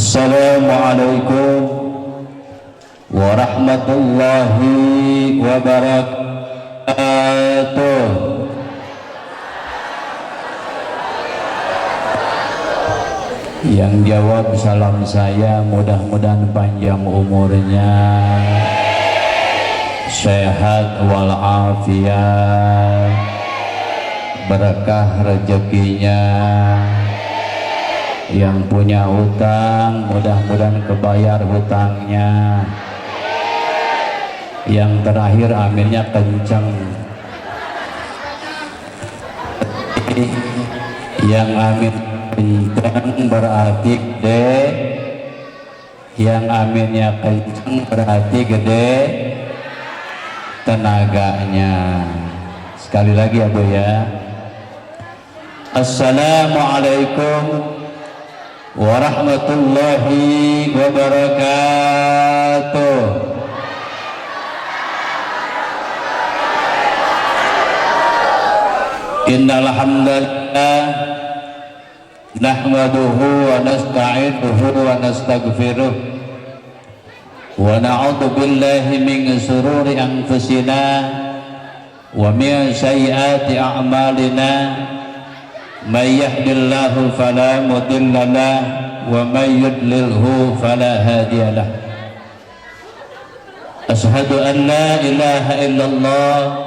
Assalamualaikum warahmatullahi wabarakatuh. Yang jawab salam saya mudah-mudahan panjang umurnya, sehat walafiat, berkah rezekinya. Yang punya hutang mudah-mudahan kebayar hutangnya. Yang terakhir aminnya kencang. Yang amin kencang berarti gede. Yang aminnya kencang berarti gede tenaganya. Sekali lagi ya Bu ya. Assalamualaikum warahmatullahi wabarakatuh. Innal hamdalillah nahmaduhu wa nasta'inuhu wa nastaghfiruh wa na'udzu billahi min shururi anfusina wa min sayyiati a'malina. May yahdihillahu fala mudilla lahu wa may yudlilhu fala hadiya lahu. Asyhadu an la ilaha illallah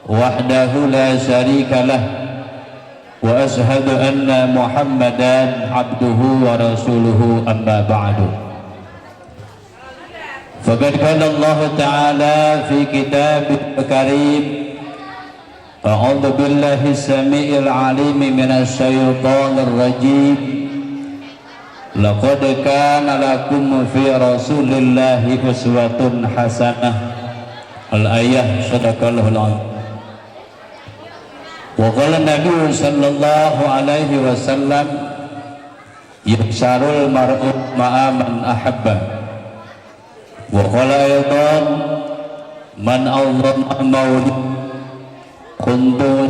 wahdahu la syarika lah wa asyhadu anna Muhammadan abduhu wa rasuluhu amma ba'du. Faqad qala Allah ta'ala fi kitabil karim. A'udzu billahi as-sami'il 'alim minasy syaithanir rajim. Laqad kana lakum fi Rasulillahi uswatun hasanah. Al-ayah sadaqallahul 'azim. Wa qala Nabi sallallahu alaihi wasallam yusarul mar'u ma'a man ahabba. Wa qala aydan man awdhama mawlid kuntu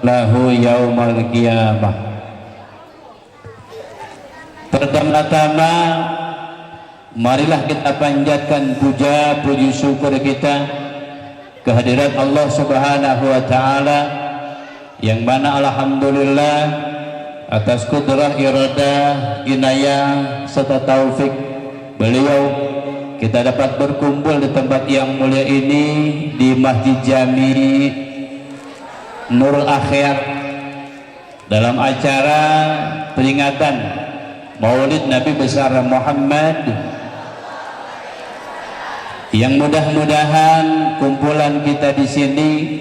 lahu yaumal qiyamah. Pertama-tama marilah kita panjatkan puja puji syukur kita kehadirat Allah Subhanahu wa taala, yang mana alhamdulillah atas kudrah iradah inayah serta taufik beliau kita dapat berkumpul di tempat yang mulia ini, di Masjid Jami Nurul Akhirat, dalam acara peringatan Maulid Nabi besar Muhammad, yang mudah-mudahan kumpulan kita di sini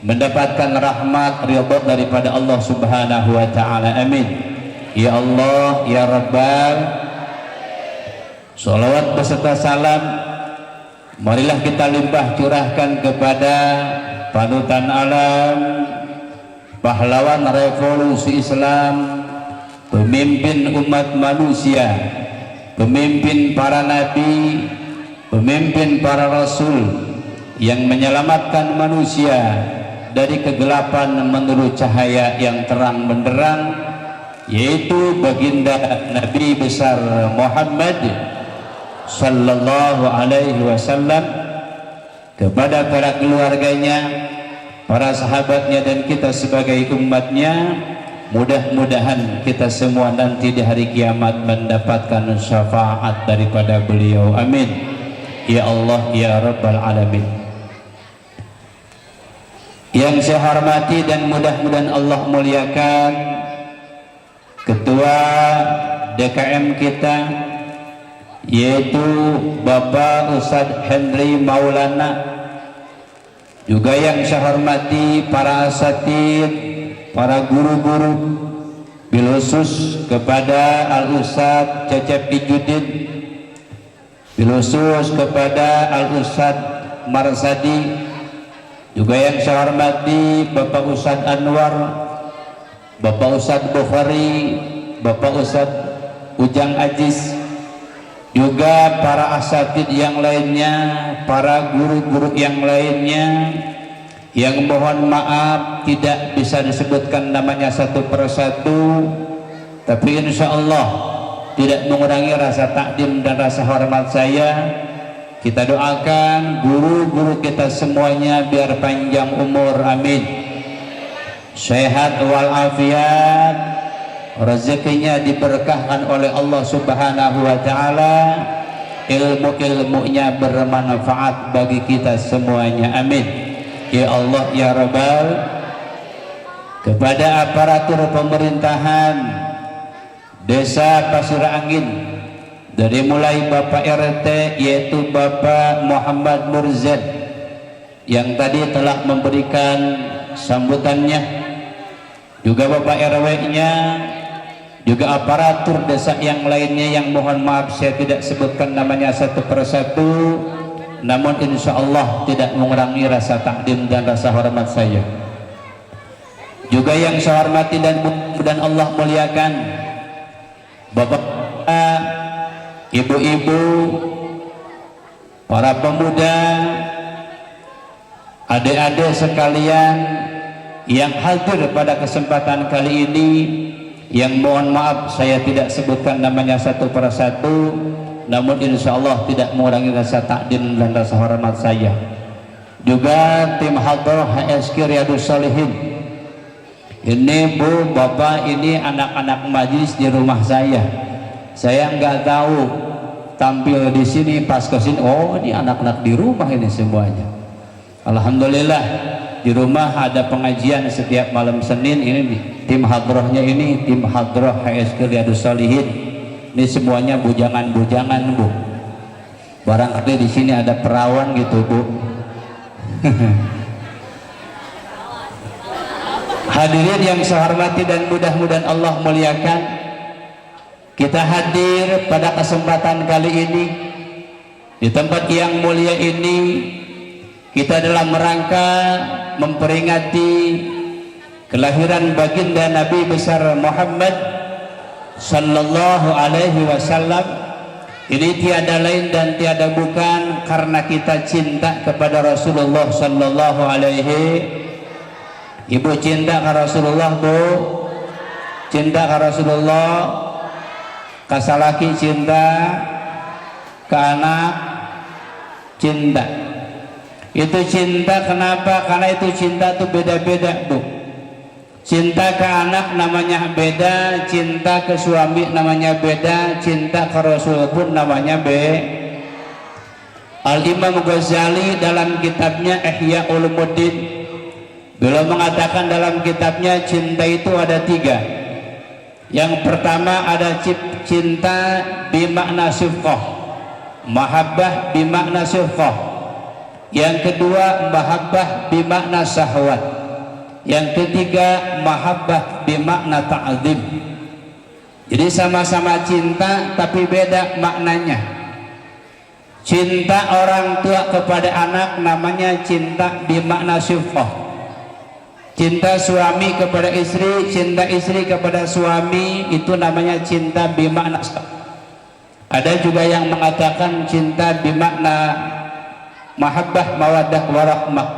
mendapatkan rahmat ridha daripada Allah Subhanahu wa taala. Amin. Ya Allah ya Rabbal. Shalawat beserta salam marilah kita limpah curahkan kepada panutan alam, pahlawan revolusi Islam, pemimpin umat manusia, pemimpin para nabi, pemimpin para rasul, yang menyelamatkan manusia dari kegelapan menuju cahaya yang terang benderang, yaitu baginda Nabi besar Muhammad sallallahu alaihi wasallam, kepada para keluarganya, para sahabatnya, dan kita sebagai umatnya. Mudah-mudahan kita semua nanti di hari kiamat mendapatkan syafaat daripada beliau. Amin ya Allah ya Rabbal Alamin. Yang saya hormati dan mudah-mudahan Allah muliakan Ketua DKM kita, yaitu Bapak Ustadz Henry Maulana, juga yang saya hormati para asatid, para guru-guru, bil khusus kepada Al-Ustadz Cecep Ijudin, bil khusus kepada Al-Ustadz Marsadi, juga yang saya hormati Bapak Ustadz Anwar, Bapak Ustadz Bukhari, Bapak Ustadz Ujang Aziz, juga para asatid yang lainnya, para guru-guru yang lainnya, yang mohon maaf tidak bisa disebutkan namanya satu persatu, tapi insya Allah tidak mengurangi rasa takdim dan rasa hormat saya. Kita doakan guru-guru kita semuanya biar panjang umur, amin, sehat walafiat, rezekinya diberkahkan oleh Allah Subhanahu wa taala, ilmu-ilmunya bermanfaat bagi kita semuanya, amin ya Allah ya Rabbal. Kepada aparatur pemerintahan Desa Pasir Angin, dari mulai Bapak RT yaitu Bapak Muhammad Murzad yang tadi telah memberikan sambutannya, juga Bapak RW-nya, juga aparatur desa yang lainnya yang mohon maaf saya tidak sebutkan namanya satu persatu, namun insya Allah tidak mengurangi rasa takdim dan rasa hormat saya. Juga yang saya hormati dan Allah muliakan Bapak, ibu-ibu, para pemuda, adik-adik sekalian yang hadir pada kesempatan kali ini, yang mohon maaf saya tidak sebutkan namanya satu persatu, namun insya Allah tidak mengurangi rasa takdim dan rasa hormat saya. Juga tim Hadrah HSQ Riyadhus Shalihin, ini Bu, Bapak, ini anak-anak majlis di rumah saya nggak tahu tampil di sini pas kesini, oh ini anak-anak di rumah ini semuanya. Alhamdulillah di rumah ada pengajian setiap malam Senin. Ini tim hadrahnya, ini tim hadrah HSQ Riyadhus Shalihin, ini semuanya bujangan-bujangan Bu. Barangkali di sini ada perawan gitu Bu. Hadirin yang saya hormati dan mudah-mudahan Allah muliakan, kita hadir pada kesempatan kali ini di tempat yang mulia ini, kita dalam rangka memperingati kelahiran baginda Nabi besar Muhammad sallallahu alaihi wasallam. Ini tiada lain dan tiada bukan karena kita cinta kepada Rasulullah sallallahu alaihi. Ibu cinta ke Rasulullah Bu, cinta ke Rasulullah, kasalaki cinta, ke anak cinta. Itu cinta kenapa? Karena itu cinta itu beda-beda Bu. Cinta ke anak namanya beda, cinta ke suami namanya beda, cinta ke Rasul pun namanya beda. Al-Imam Ghazali dalam kitabnya Ihya Ulumuddin beliau mengatakan dalam kitabnya, cinta itu ada tiga. Yang pertama ada cinta bimakna syufqah, mahabbah bimakna syufqah. Yang kedua mahabbah bimakna syahwat. Yang ketiga mahabbah bimakna ta'zim. Jadi sama-sama cinta tapi beda maknanya. Cinta orang tua kepada anak namanya cinta bimakna syufqah. Cinta suami kepada istri, cinta istri kepada suami, itu namanya cinta bimakna. Ada juga yang mengatakan cinta bimakna mahabbah mawaddah warahmah.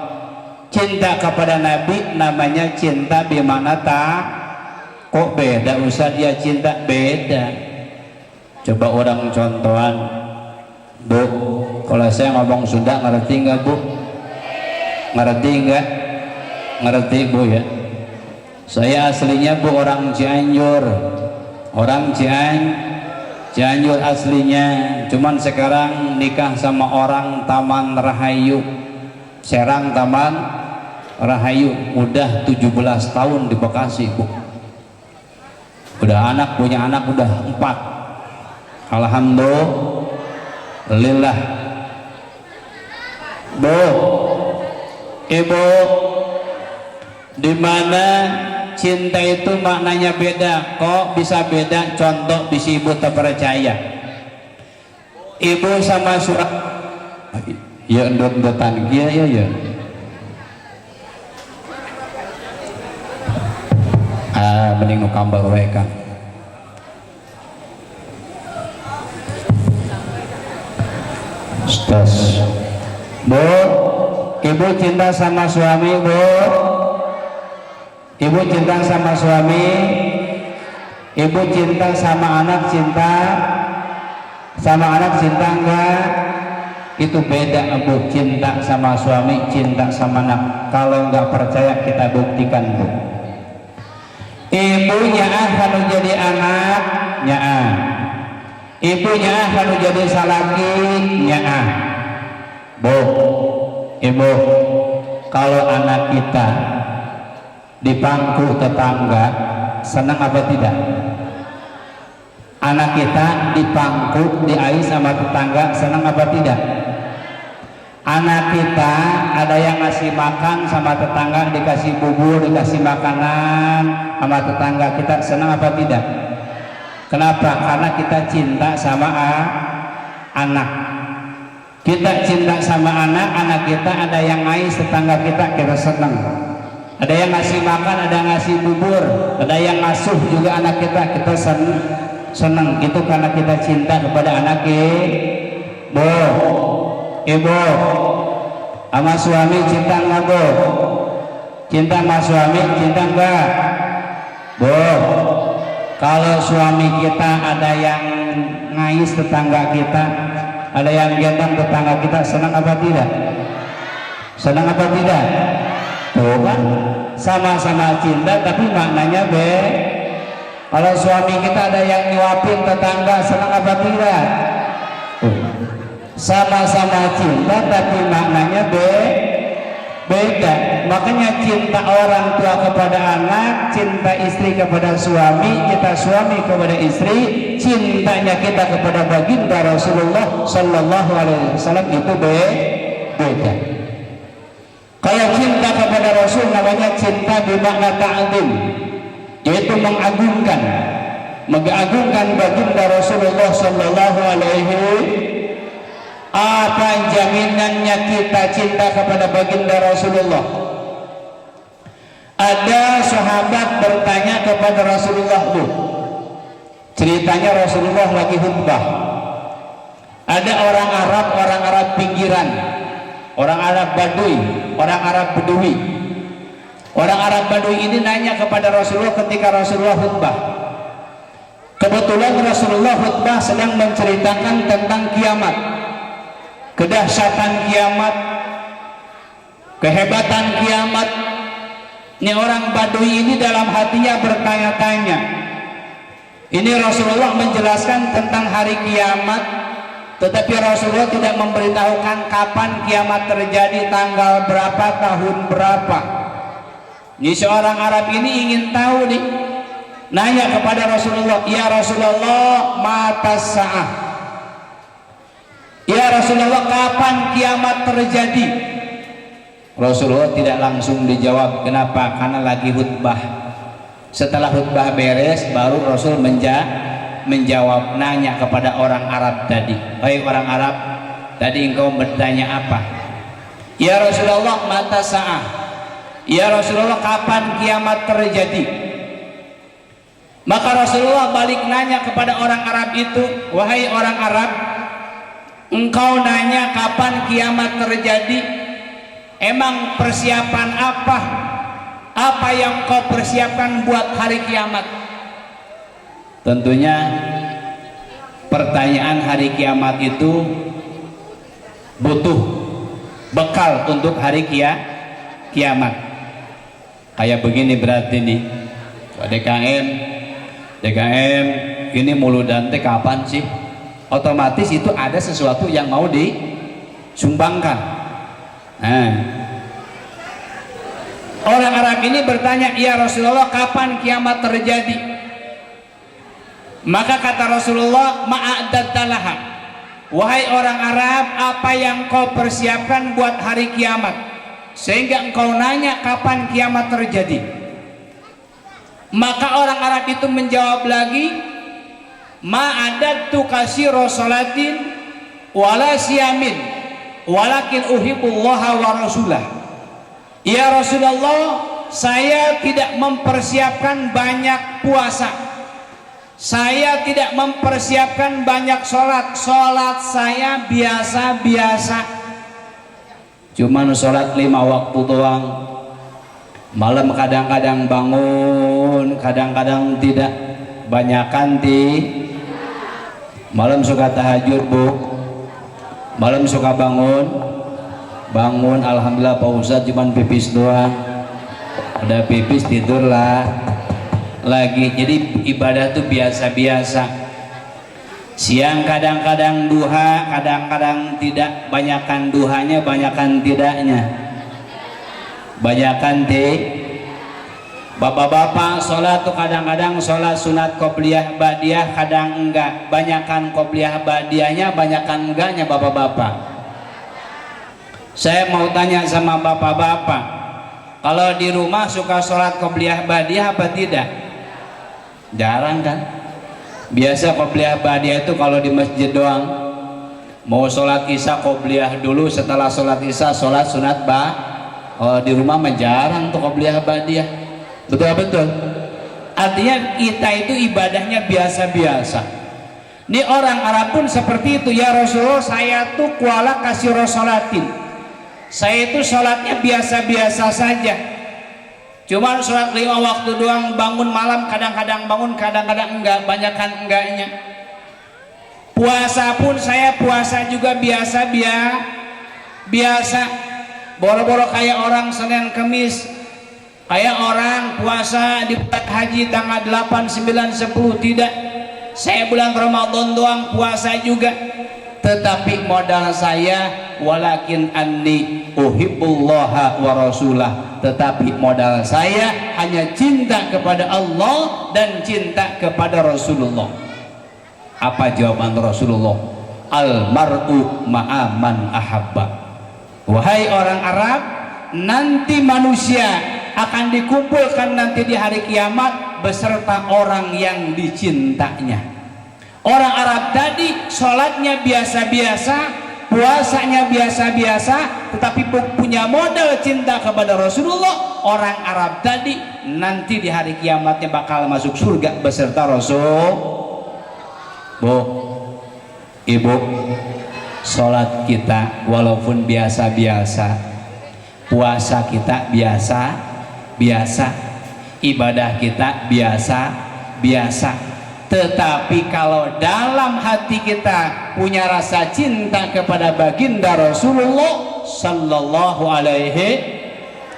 Cinta kepada Nabi namanya cinta bimakna kok beda Ustaz ya, cinta beda. Coba orang contohan Bu, kalau saya ngomong Sunda ngerti nggak Bu? Ngerti nggak? Ngerti Bu ya. Saya aslinya Bu orang Cianjur, orang Cianjur aslinya, cuman sekarang nikah sama orang Taman Rahayu, Serang Taman Rahayu. Udah 17 tahun di Bekasi Bu. Udah punya anak udah 4. Alhamdulillah Bu. Ibu, di mana cinta itu maknanya beda. Kok bisa beda? Contoh bisa Ibu terpercaya. Ibu sama ya endot-endotan ya. Mending nu kambar wae Kang. Stos. Bu, Ibu cinta sama suami Bu. Ibu cinta sama suami, Ibu cinta sama anak, cinta enggak? Itu beda. Bu, cinta sama suami, cinta sama anak. Kalau nggak percaya kita buktikan, Bu. Ibunya kalau jadi anaknya, ibunya kalau jadi salakinya. Bu, ibu, kalau anak kita di pangku tetangga senang apa tidak? Anak kita di pangku diais sama tetangga senang apa tidak? Anak kita ada yang ngasih makan sama tetangga, dikasih bubur, dikasih makanan sama tetangga, kita senang apa tidak? Kenapa? Karena kita cinta sama anak. Kita cinta sama anak kita ada yang ngais tetangga kita senang. Ada yang ngasih makan, ada yang ngasih bubur, ada yang ngasuh juga anak kita senang. Itu karena kita cinta kepada anak Bu. Ibu sama suami cinta enggak, Bu? Cinta sama suami, cinta enggak, Bu? Kalau suami kita ada yang ngais tetangga kita, ada yang gendong tetangga kita, senang apa tidak? Senang apa tidak? Tuh kan, sama-sama cinta tapi maknanya kalau suami kita ada yang nyuapin tetangga, senang apa tidak? Sama-sama cinta tapi maknanya beda. Makanya cinta orang tua kepada anak, cinta istri kepada suami, kita suami kepada istri, cintanya kita kepada baginda Rasulullah Sallallahu Alaihi Wasallam itu beda. Kalau cinta kepada Rasul namanya cinta bermakna ta'zim, yaitu mengagungkan baginda Rasulullah Sallallahu Alaihi Wasallam. Apa jaminannya kita cinta kepada baginda Rasulullah? Ada sahabat bertanya kepada Rasulullah, Bu. Ceritanya Rasulullah lagi khutbah. Ada orang Arab pinggiran, orang Arab Badui, orang Arab Bedui. Orang Arab Badui ini nanya kepada Rasulullah ketika Rasulullah khutbah. Kebetulan Rasulullah khutbah sedang menceritakan tentang kiamat, kedahsyatan kiamat, kehebatan kiamat. Ini orang Badui ini dalam hatinya bertanya-tanya. Ini Rasulullah menjelaskan tentang hari kiamat, tetapi Rasulullah tidak memberitahukan kapan kiamat terjadi, tanggal berapa, tahun berapa. Ini seorang Arab ini ingin tahu nih, nanya kepada Rasulullah, ya Rasulullah, mata sa'ah, ya Rasulullah, kapan kiamat terjadi? Rasulullah tidak langsung dijawab. Kenapa? Karena lagi khutbah. Setelah khutbah beres baru Rasul menjawab, nanya kepada orang Arab tadi. Hai orang Arab, tadi engkau bertanya apa? Ya Rasulullah, mata sa'ah. Ya Rasulullah, kapan kiamat terjadi? Maka Rasulullah balik nanya kepada orang Arab itu, wahai orang Arab, engkau nanya kapan kiamat terjadi, emang persiapan apa yang kau persiapkan buat hari kiamat? Tentunya pertanyaan hari kiamat itu butuh bekal untuk hari kiamat. Kayak begini berarti nih, DKM ini muludan teh kapan sih? Otomatis itu ada sesuatu yang mau disumbangkan. Nah, orang Arab ini bertanya, ya Rasulullah, kapan kiamat terjadi? Maka kata Rasulullah, ma'adattalaha, wahai orang Arab, apa yang kau persiapkan buat hari kiamat sehingga engkau nanya kapan kiamat terjadi? Maka orang Arab itu menjawab lagi, ma'adattu kasiro salatin wala siyamin walakin uhibbullaha wa rasulah. Ya Rasulullah, saya tidak mempersiapkan banyak puasa, saya tidak mempersiapkan banyak sholat saya biasa-biasa, cuman sholat 5 waktu doang. Malam kadang-kadang bangun, kadang-kadang tidak. banyakan di malam suka tahajud bu, malam suka bangun alhamdulillah Pak Ustadz cuman pipis doang, udah pipis tidurlah lagi. Jadi ibadah tuh biasa-biasa. Siang kadang-kadang duha, kadang-kadang tidak, banyakan duhanya, banyakan tidaknya, banyakan bapak-bapak sholat tuh kadang-kadang sholat sunat qobliyah ba'diyah, kadang enggak, banyakan qobliyah ba'diyahnya, banyakan enggaknya bapak-bapak. Saya mau tanya sama bapak-bapak, kalau di rumah suka sholat qobliyah ba'diyah apa tidak? Jarang kan? Biasa qobliyah ba'diyah itu kalau di masjid doang. Mau sholat isya qobliyah dulu, setelah sholat isya sholat sunat kalau di rumah mah jarang tuh qobliyah ba'diyah. Betul-betul. Artinya kita itu ibadahnya biasa-biasa. Ini orang Arab pun seperti itu. Ya Rasulullah, saya tuh kuala kasih sholatin. Saya itu sholatnya biasa-biasa saja. Cuman sholat 5 waktu doang, bangun malam kadang-kadang bangun, kadang-kadang enggak, banyakan enggaknya. Puasa pun saya puasa juga biasa. Boro-boro kayak orang Senin Kemis, kayak orang puasa di bulan haji tanggal 8, 9, 10, tidak. Saya bulan Ramadan doang puasa juga. Tetapi modal saya walakin anni uhibbullaha wa rasulah, tetapi modal saya hanya cinta kepada Allah dan cinta kepada Rasulullah. Apa jawaban Rasulullah? Al mar'u ma'aman ahabba. Wahai orang Arab, nanti manusia akan dikumpulkan nanti di hari kiamat beserta orang yang dicintanya. Orang Arab tadi sholatnya biasa-biasa, puasanya biasa-biasa, tetapi punya modal cinta kepada Rasulullah. Orang Arab tadi nanti di hari kiamatnya bakal masuk surga beserta Rasul. Bu, ibu, sholat kita walaupun biasa-biasa, puasa kita biasa-biasa, ibadah kita biasa-biasa. Tetapi kalau dalam hati kita punya rasa cinta kepada baginda Rasulullah sallallahu alaihi,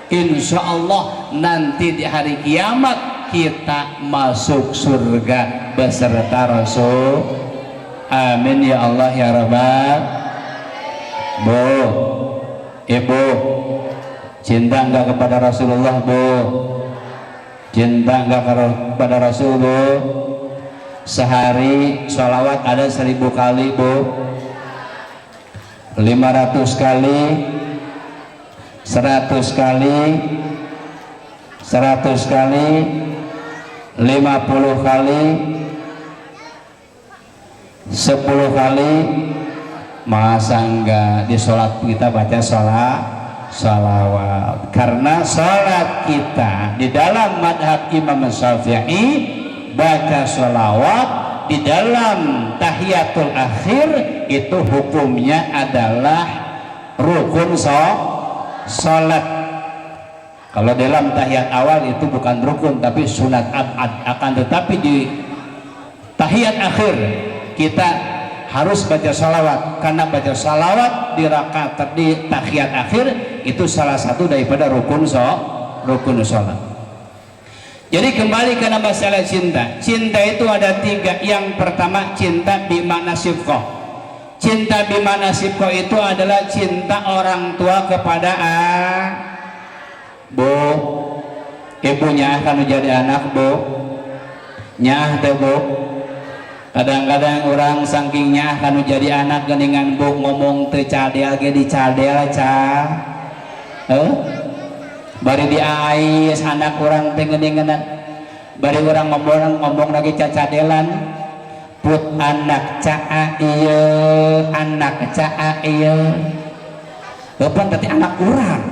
insya Allah nanti di hari kiamat kita masuk surga beserta Rasul. Amin ya Allah ya Rabbal. Bu, ibu, cinta enggak kepada Rasulullah bu? Cinta enggak kepada Rasul bu? Sehari sholawat ada 1000 kali bu, 500 kali, 100 kali, 100 kali, 50 kali, 10 kali. Masa enggak di sholat kita baca sholawat? Karena sholat kita di dalam madhab Imam Syafi'i baca sholawat di dalam tahiyatul akhir itu hukumnya adalah rukun sholat. Kalau dalam tahiyat awal itu bukan rukun tapi sunat abad. Akan tetapi di tahiyat akhir kita harus baca sholawat, karena baca sholawat di rakaat di tahiyat akhir itu salah satu daripada rukun sholat. Jadi kembali ke masalah cinta. Cinta itu ada 3. Yang pertama cinta bimakna sifqah. Cinta bimakna sifqah itu adalah cinta orang tua kepada bu, ibunya akan menjadi anak bu, nyah teh bu. Kadang-kadang orang saking nyah akan menjadi anak geningan bu ngomong teu cadel ge dicadel bari diais anak orang tengeningenan, bari orang ngomong lagi cacadelan, put anak caa iya, anak caa iya, depan tadi anak orang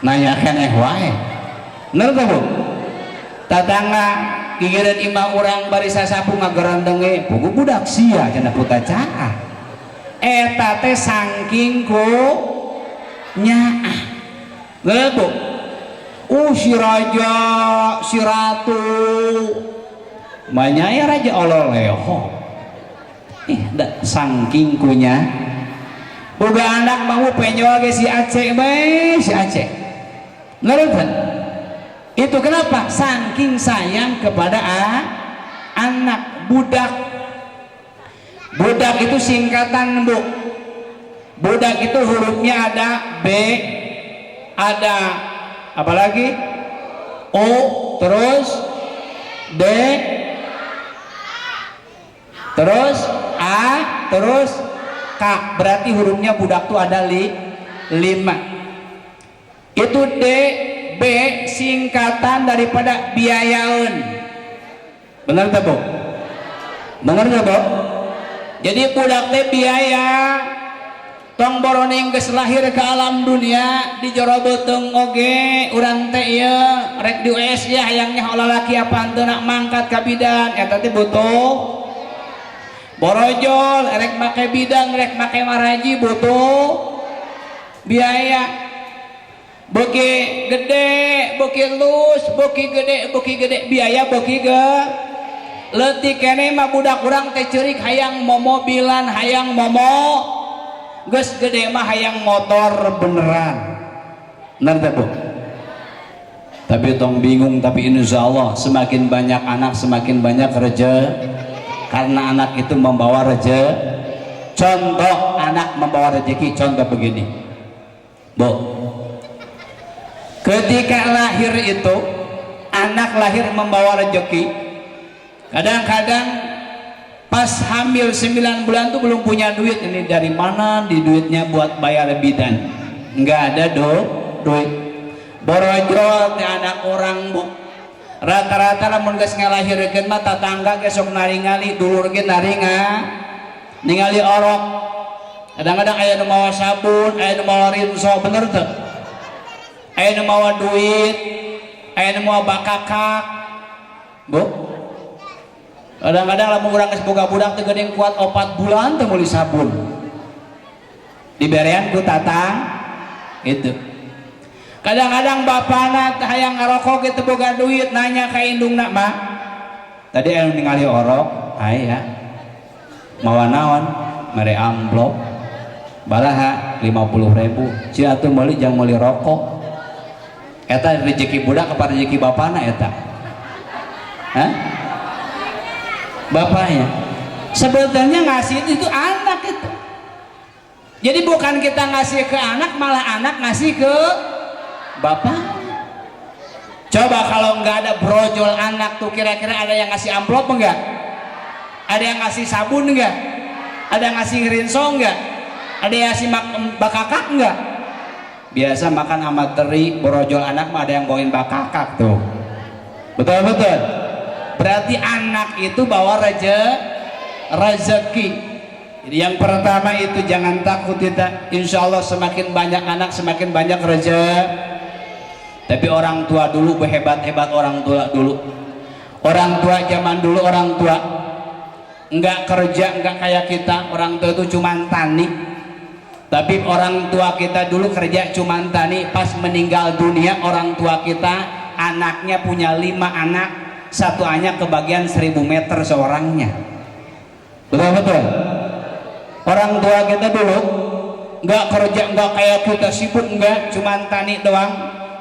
nanya keneh wae, bener bu? Tatangga gigireun imah orang bari sasapu ngagerandenge, pugu budak sia cenah puta caa, eta teh saking ku nyaah. Bu, si raja, si ratu, manyaya raja ololeho sangking kunya boga anak mau penjual ke si Aceh si Aceh ngerti itu kenapa saking sayang kepada anak budak itu singkatan bu budak itu hurufnya ada B ada apalagi O terus D terus A terus K berarti hurufnya budak tuh ada 5 itu D B singkatan daripada biayaun benar tak bu? benar tak bu? jadi budak teh biaya tong boroning geus lahir ke alam dunia di jero beuteung oge urang teh ieu rek di US ya hayangnya lalaki apa teu nak mangkat ka bidan eta teh butuh borojol rek make bidang rek make maraji butuh biaya beuki gede beuki lus beuki gede biaya beuki ge leutik keneh mah budak urang teh ceurik hayang momobilan hayang momo geus gede mah hayang motor beneran bener bu tapi tong bingung tapi insyaallah semakin banyak anak semakin banyak rezeki karena anak itu membawa rezeki contoh anak membawa rezeki contoh begini bu ketika lahir itu anak lahir membawa rezeki kadang-kadang pas hamil 9 bulan tuh belum punya duit ini dari mana di duitnya buat bayar bidan nggak ada duit borojol teh anak orang bu rata-rata lamun geus ngalahirkeun mah tatangga gesok naringali dulur ge ningali orok kadang-kadang aya nu mawa sabun aya nu mawa rinso bener teu aya nu mawa duit aya nu mawa bakakak bu kadang-kadang lamun urang geus boga budak teu geuning kuat 4 bulan teu meuli sabun diberean ku tatang itu kadang-kadang bapana hayang ngarokok teu boga duit nanya ka indungna mah tadi anu ningali orok aya mawa naon mere amplop balaha 50.000 cia atuh meuli jang meuli rokok eta rezeki budak apa rezeki bapana eta hah bapaknya sebetulnya ngasih itu anak itu jadi bukan kita ngasih ke anak malah anak ngasih ke bapak coba kalau nggak ada brojol anak tuh kira-kira ada yang ngasih amplop enggak ada yang ngasih sabun enggak ada yang ngasih rinso enggak ada yang ngasih bakakak enggak biasa makan sama teri brojol anak mah ada yang bawain bakakak tuh betul berarti anak itu bawa rezeki. Jadi yang pertama itu jangan takut kita. Insya Allah semakin banyak anak semakin banyak rezeki. Tapi orang tua dulu hebat orang tua dulu. Orang tua zaman dulu orang tua enggak kerja enggak kayak kita. Orang tua itu cuman tani. Tapi orang tua kita dulu kerja cuman tani. Pas meninggal dunia orang tua kita anaknya punya 5 anak. Satu anak kebagian 1000 meter seorangnya. Betul orang tua kita dulu nggak kerja nggak kayak kita sibuk nggak cuman tani doang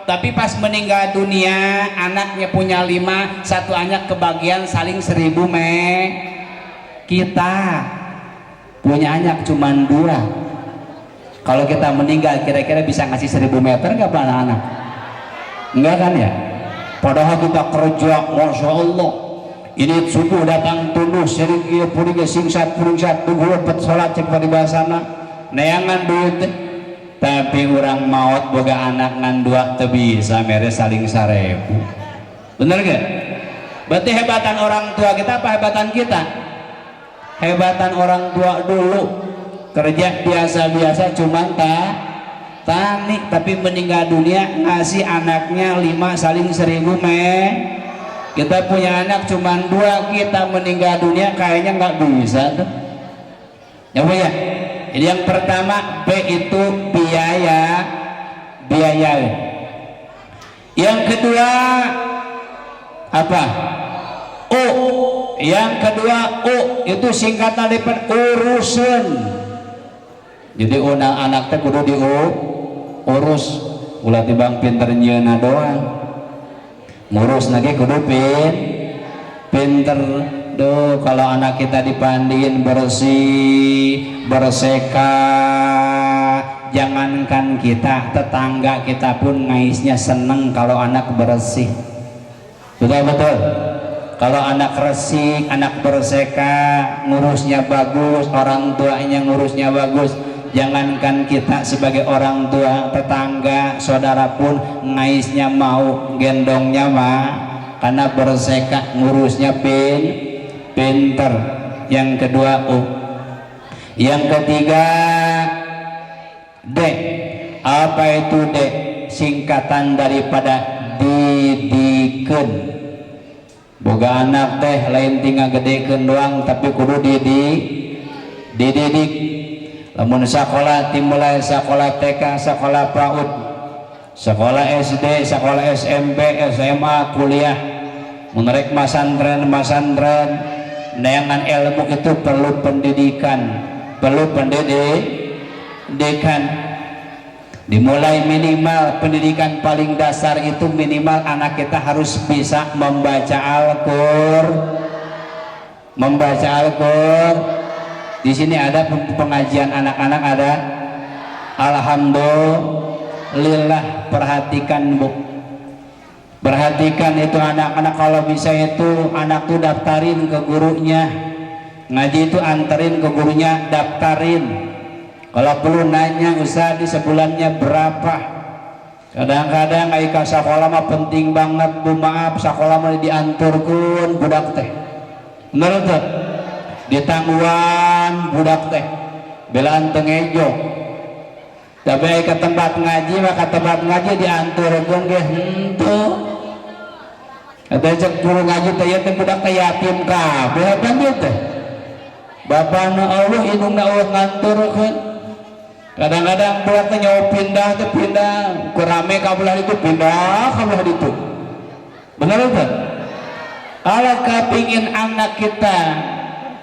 tapi pas meninggal dunia anaknya punya 5 satu anak kebagian saling 1000 kita punya anak cuman 2 kalau kita meninggal kira-kira bisa ngasih 1000 meter nggak anak-anak enggak kan ya padahal kita kerja Masya Allah ini subuh datang tunduk sering ia puri singsat tunggu lepet sholat cek paribasana neangan duit tapi orang maut boga anak ngan 2 teu bisa mere saling 1000 bener gak? berarti hebatan orang tua kita apa hebatan kita? Hebatan orang tua dulu kerja biasa-biasa cuman tani tapi meninggal dunia ngasih anaknya 5 saling 1000 kita punya anak cuman 2 kita meninggal dunia kayaknya nggak bisa tuh ya Bu ya. Jadi yang pertama B itu biaya yang kedua apa? O Yang kedua u itu singkatan daripada urusan. Jadi anak teh kudu diurus. Ulah tibang pinter nyeuna doang. Ngurus lagi kudu pinter. Duh, kalau anak kita dipandiin bersih, berseka, jangankan kita, tetangga kita pun ngaisnya seneng kalau anak bersih. Betul-betul. Kalau anak resik, anak berseka, ngurusnya bagus, orang tuanya ngurusnya bagus, jangankan kita sebagai orang tua, tetangga, saudara pun ngaisnya mau, gendongnya mah, karena berseka, ngurusnya pinter. Yang kedua u. Yang ketiga d. Apa itu d? Singkatan daripada didikeun. Boga anak teh lain tinggal gedekeun doang, tapi kudu dididik. Lamun sakola dimulai sakola TK, sakola PAUD, sekolah SD, sekolah SMP, SMA, kuliah, menarik masantren, neangan ilmu itu perlu pendidikan, perlu pendidikan. Dimulai minimal pendidikan paling dasar itu minimal anak kita harus bisa membaca Al-Qur'an. Di sini ada pengajian anak-anak ada. Alhamdulillah, perhatikan Bu. Perhatikan itu anak-anak, kalau bisa itu anak tuh daftarin ke gurunya. Ngaji itu anterin ke gurunya, daftarin. Kalau perlu nanya Ustaz di sebulannya berapa. Kadang-kadang aika sakola mah penting banget Bu, maaf sakola mah dianturkeun budak teh. Bener tuh? Ditangguan budak teh. Belaan teu ngejo. Tapi aika tempat ngaji mah ka tempat ngaji dianturkeun ge henteu. Ada cek guru ngaji teh ya teh budak teh yatim kabeh pan teh. Bapana Allah indungna Allah nganturkeun. Kadang-kadang buat nyawa pindah kurame kabelah itu pindah kabelah itu. Benar kan? Kalau kepingin anak kita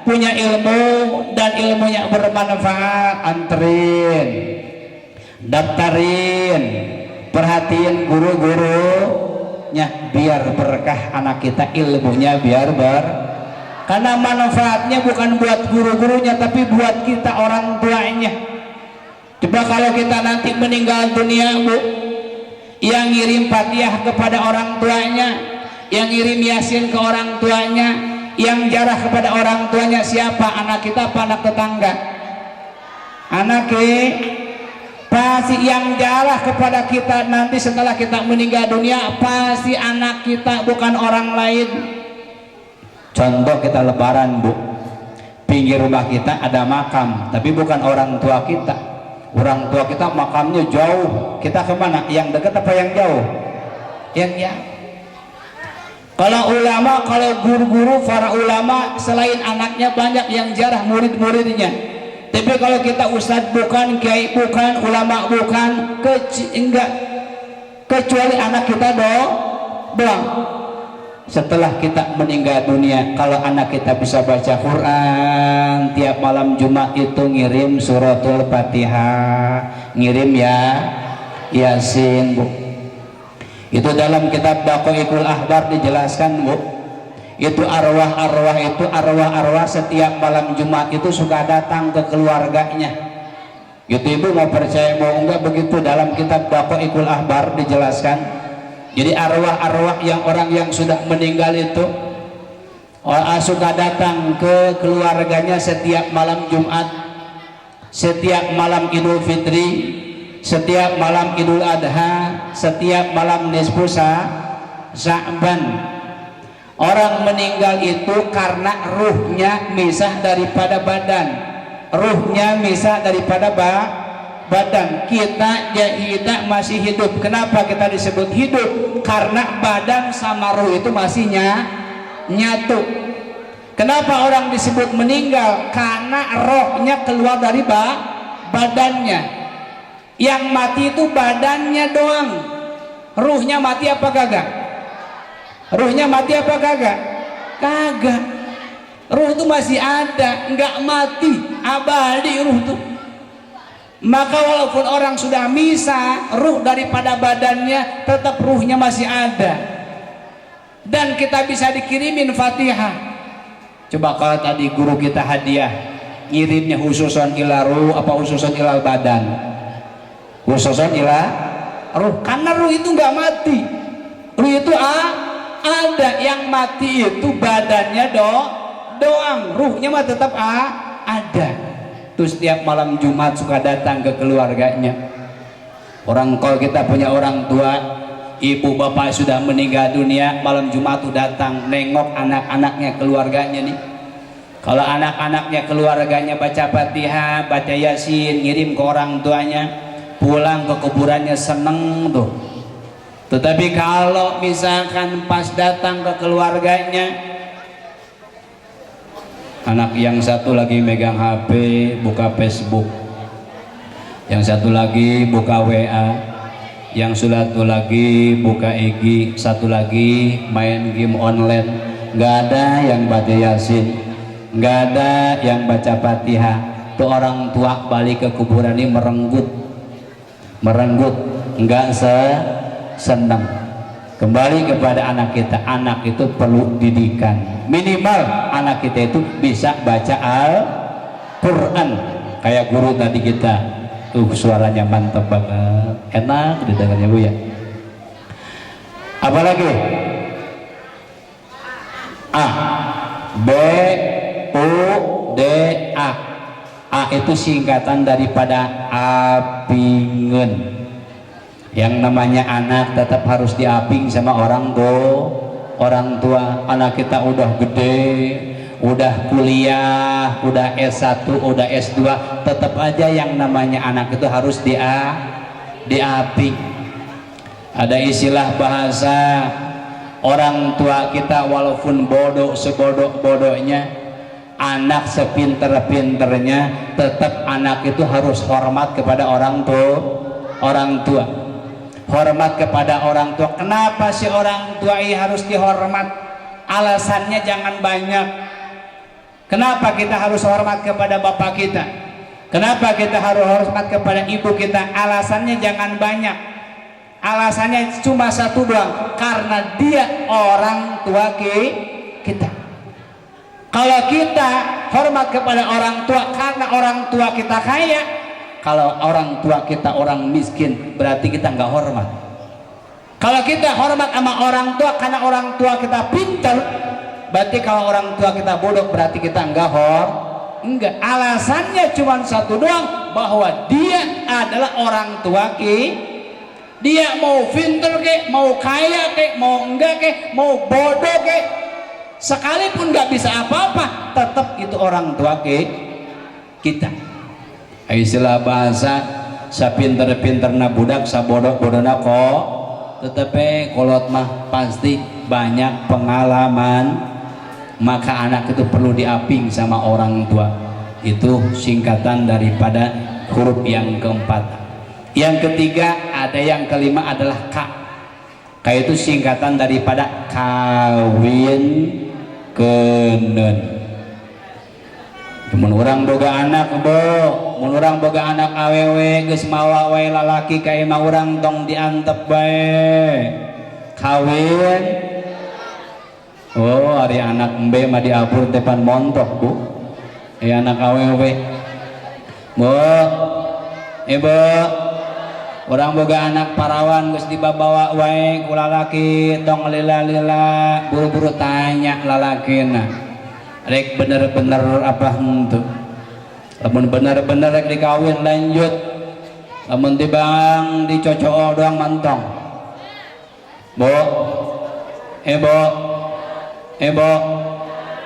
punya ilmu dan ilmunya bermanfaat, anterin, daftarin, perhatiin guru-gurunya biar berkah anak kita, ilmunya biar karena manfaatnya bukan buat guru-gurunya tapi buat kita orang tuanya. Coba kalau kita nanti meninggal dunia Bu, yang ngirim Fatihah kepada orang tuanya, yang ngirim Yasin ke orang tuanya, yang jarah kepada orang tuanya siapa? Anak kita apa anak tetangga? Anak pasti yang jarah kepada kita nanti setelah kita meninggal dunia pasti anak kita, bukan orang lain. Contoh kita lebaran Bu, pinggir rumah kita ada makam, tapi bukan orang tua kita. Orang tua kita makamnya jauh, kita kemana? Yang dekat apa yang jauh? Yang jauh. Kalau ulama, kalau guru-guru, para ulama selain anaknya banyak yang jarah murid-muridnya. Tapi kalau kita ustadz bukan, kiai bukan, ulama bukan, enggak, kecuali anak kita doang. Setelah kita meninggal dunia, kalau anak kita bisa baca Quran, tiap malam Jumat itu ngirim suratul Fatihah, ngirim Yasin Bu. Itu dalam kitab Baqaiqul Ahbar dijelaskan Bu. Itu arwah-arwah setiap malam Jumat itu suka datang ke keluarganya. Gitu Ibu, mau percaya mau enggak, begitu dalam kitab Baqaiqul Ahbar dijelaskan. Jadi arwah-arwah yang orang yang sudah meninggal itu suka datang ke keluarganya setiap malam Jumat, setiap malam Idul Fitri, setiap malam Idul Adha, setiap malam nisfu Sya'ban. Orang meninggal itu karena ruhnya misah daripada badan, ruhnya misah daripada badan. Kita masih hidup. Kenapa kita disebut hidup? Karena badan sama ruh itu masih nyatu. Kenapa orang disebut meninggal? Karena rohnya keluar dari badannya. Yang mati itu badannya doang. Ruhnya mati apa kagak? Ruhnya mati apa kagak? Kagak. Ruh itu masih ada, nggak mati, abadi ruh itu. Maka walaupun orang sudah misah ruh daripada badannya, tetap ruhnya masih ada. Dan kita bisa dikirimin Fatihah. Coba kalau tadi guru kita hadiah, ngirimnya khususon ila ruh apa khususon ila badan? Khususon ila ruh, karena ruh itu nggak mati. Ruh itu ada, yang mati itu badannya doang, ruhnya mah tetap ada. Terus setiap malam Jumat suka datang ke keluarganya. Orang kalau kita punya orang tua, ibu bapak sudah meninggal dunia, malam Jumat tuh datang nengok anak-anaknya, keluarganya nih. Kalau anak-anaknya keluarganya baca Fatihah, baca Yasin, ngirim ke orang tuanya, pulang ke kuburannya seneng tuh. Tetapi kalau misalkan pas datang ke keluarganya, anak yang satu lagi megang HP buka Facebook, yang satu lagi buka WA, yang satu lagi buka IG, satu lagi main game online. Nggak ada yang baca Yasin, nggak ada yang baca Fatihah. Tuh orang tua balik ke kuburan ini merenggut, nggak senang. Kembali kepada anak kita, anak itu perlu didikan. Minimal anak kita itu bisa baca Al-Quran kayak guru tadi kita. Suaranya mantap banget, enak didengarnya Bu ya. Apalagi A, B, U, D, A. A itu singkatan daripada apingen. Yang namanya anak tetap harus diaping sama orang tua. Anak kita udah gede, udah kuliah, udah S1, udah S2, tetap aja yang namanya anak itu harus diaping. Ada istilah bahasa, orang tua kita walaupun bodoh sebodoh-bodohnya, anak sepinter-pinternya, tetap anak itu harus hormat kepada orang tua. Hormat kepada orang tua. Kenapa sih orang tua ini harus dihormat? Alasannya jangan banyak. Kenapa kita harus hormat kepada bapak kita? Kenapa kita harus hormat kepada ibu kita? Alasannya jangan banyak. Alasannya cuma satu doang, karena dia orang tua kita. Kalau kita hormat kepada orang tua karena orang tua kita kaya, kalau orang tua kita orang miskin, berarti kita nggak hormat. Kalau kita hormat sama orang tua karena orang tua kita pintar, berarti kalau orang tua kita bodoh, berarti kita enggak. Alasannya cuma satu doang, bahwa dia adalah orang tua dia mau pintar ke, mau kaya ke, mau enggak ke, mau bodoh ke, sekalipun nggak bisa apa-apa, tetap itu orang tua kita. Istilah bahasa, sapinter-pinterna budak, sabodoh-bodohna kok, tetapi kolot mah pasti banyak pengalaman. Maka anak itu perlu diaping sama orang tua. Itu singkatan daripada huruf yang keempat. Yang ketiga, ada yang kelima adalah K. K itu singkatan daripada kawin kenen. Mun urang boga anak mun urang boga anak awewe geus mawa wae lalaki ka imah urang tong diantep bae kawin. Oh, ari anak embe mah diabur depan montok Bu. Anak awewe. Bu, ibu, urang boga anak parawan geus dibawa wae ku lalaki tong lila-lila buru-buru tanya lalakina. Rek bener-bener apa itu, lamun bener-bener rek dikawin lanjut, lamun tibang dicocok doang mantong. Bu,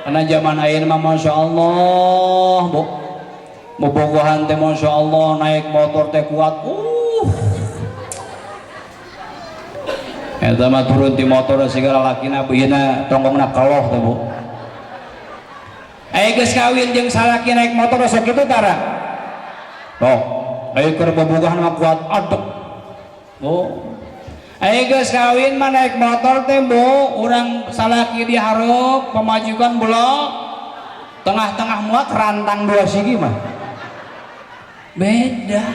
karena zaman ayeuna mah masya Allah Bu, bobogohan teh masya Allah, naik motor teh kuat. Eta mah turun ti motor segala lakina beuna tongkongna kaloh teh Bu. Geus kawin jeung salaki naik motor sok kitu tara. Toh, keur bobogohan mah kuat adek. Oh. Geus kawin mah naik motor teh Bu, urang salaki dihareup pemajikan tengah-tengah muat rantang dua sigi mah beda.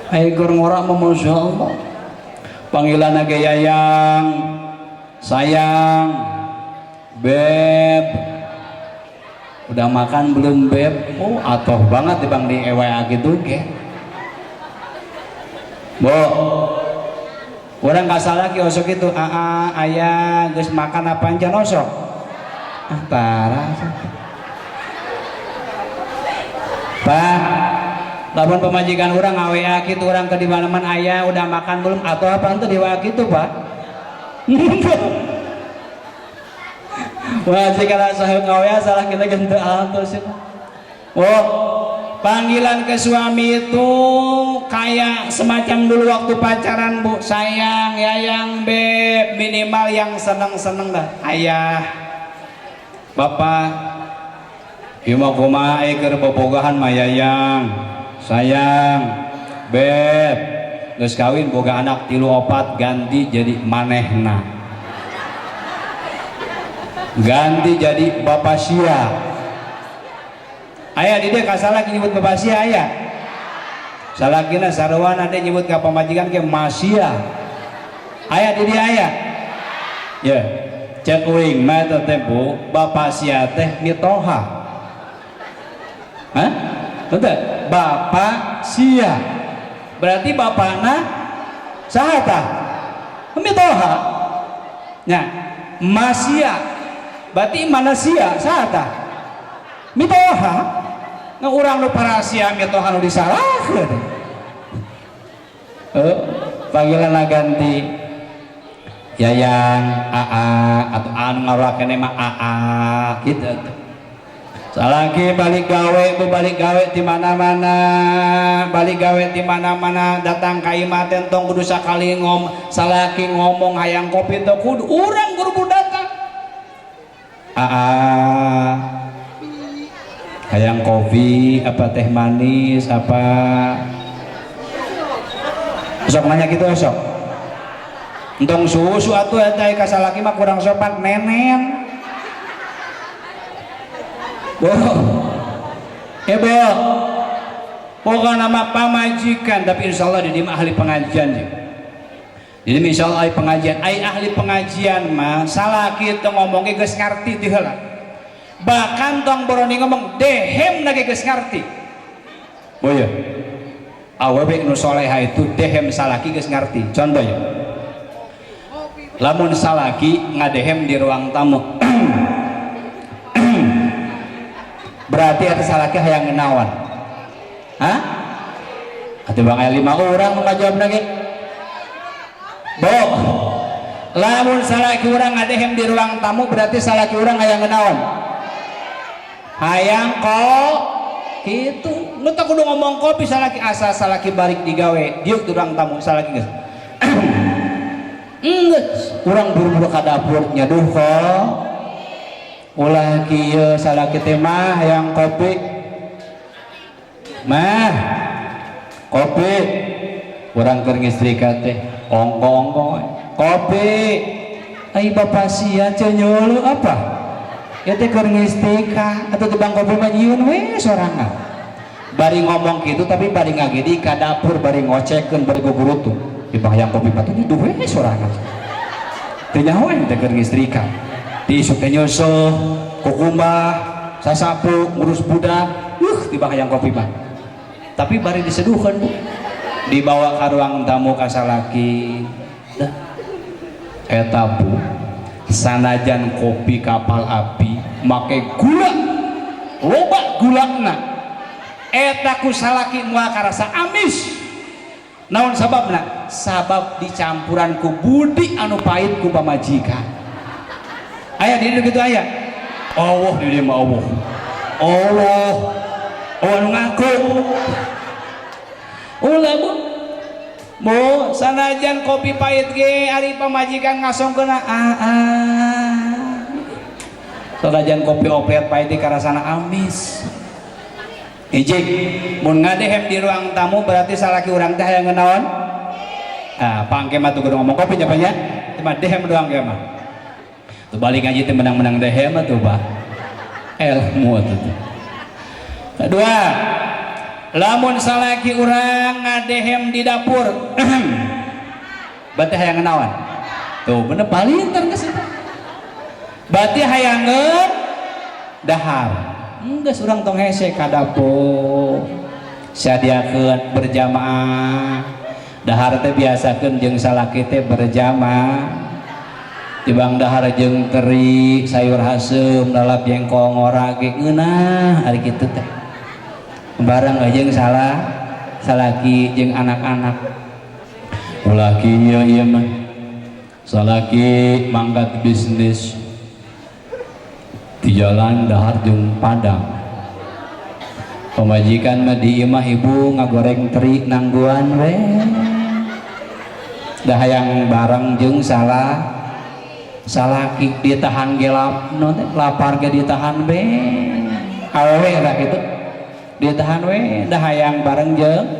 Ayo ngora mah masya Allah panggilan lagi yayang sayang beb udah makan belum beb. Oh atoh banget di bang di EWA gitu ke bo orang gak salah ki osok itu ayah geus makan apa aja osok parah pak lamun pemajikan orang ngawa gitu orang ke di mana-mana ayah udah makan belum atau apa itu di WA gitu pak. Wah jika sahib ngawa salah kita ganti atau sih. Oh panggilan ke suami itu kayak semacam dulu waktu pacaran bu, sayang yayang beb, minimal yang seneng-seneng dah ayah bapak ima kumaha keur bobogahan mah yayang sayang beb geus kawin boga anak 3-4 ganti jadi manehna ganti jadi bapak sia ayah di dia kasalah nyebut bapak sia ayah salakina sarwana dia nyebut ke pamajikan ke masia ayah di dia ayah ya cek uing mah tempo bapak sia teh mitoha hah betul bapak sia berarti bapakna sahata mitoha nya masia berarti mana sia sahata mitoha nggak urang nu parasia mitoha nu disalahkeun panggilan ganti yayang aa atau anu ngaruakeun mah aa gitu salaki balik gawe bu balik gawe di mana-mana balik gawe di mana-mana datang ka imah tentong kudu sakali salaki ngomong hayang kopi teh kudu urang guru datang hayang kopi apa teh manis apa sok nanya gitu sok entong susu atuh eta ka salaki mah kurang sopan nenen bo hebo pokoknya nama pamajikan tapi insya Allah di ahli pengajian ya. Jadi insya Allah ahli pengajian ahli pengajian mah salaki teu ngomongnya geus ngarti teh heula bahkan tong boroni ngomong dehem lagi geus ngarti oh ya awewe nu soleha itu dehem salaki geus ngarti contoh ya lamun salaki ngadehem di ruang tamu berarti ada salaki hayang ngenawan hah? Atuh bang aya 5 orang nu ngajawab lagi bo lamun salaki urang ngadehem di ruang tamu berarti salaki urang hayang ngenawan hayang kok gitu nu teh kudu ngomong kopi salaki asa salaki balik digawe diuk di ruang tamu salaki geus geus urang buru-buru ka dapur nyaduh kok ulah kieu salaki teh mah hayang kopi mah kopi urang keur ngistrika teh ongko-ongko kopi ai bapak sia teu nyeuleuk apa ya teh keur ngistrika atuh tebang kopi mah nyieun we sorangan bari ngomong gitu tapi bari ngagedi ka dapur bari ngocekeun bari gugurutu tibang hayang kopi mah teh duh we sorangan teu nyaho teh keur ngistrika di isuk teh nyusuh kukumbah sasapu ngurus budak tibang hayang kopi mah tapi bari diseduhkeun bu dibawa ka ruang tamu ka salaki dah eta bu sanajan kopi kapal api make gula loba gulana eta ku salaki moal karasa amis naon sababna sabab dicampuran ku budi anu pahit ku pamajikan aya di gitu aya Allah di dieu mah Allah anu ngaku ulah bu sanajan kopi pahit ge ari pamajikan ngasongkeun sanajan kopi oplet pahit di karasana amis ijik mun ngadehem di ruang tamu berarti salaki urang teh hayang ngenaon pangke mah tuh kudu ngomong kopi nya nya teh mah dehem doang ge mah tuh balik ngaji teh menang-menang dehem tuh bah ilmu tuh. Kedua, lamun salaki urang ngadehem di dapur berarti hayang naon tuh bener palinter geus eta berarti hayangeun dahar geus urang tong hese ka dapur sadiakeun berjamaah dahar teh biasakeun jeung salaki teh berjamaah tibang dahar jeung teri sayur hasem lalap jengkol ngorage ngeunah ari kitu teh barang jeung salaki jeung anak-anak ulakinya ieu mah salaki mangkat bisnis di jalan dahar jeung padang pemajikan mah di imah ibu ngagoreng teri nangguan we dah hayang bareng jeung salaki ditahan gelap non lapar ge ditahan be awewe lah gitu ditahan we dah hayang bareng jeung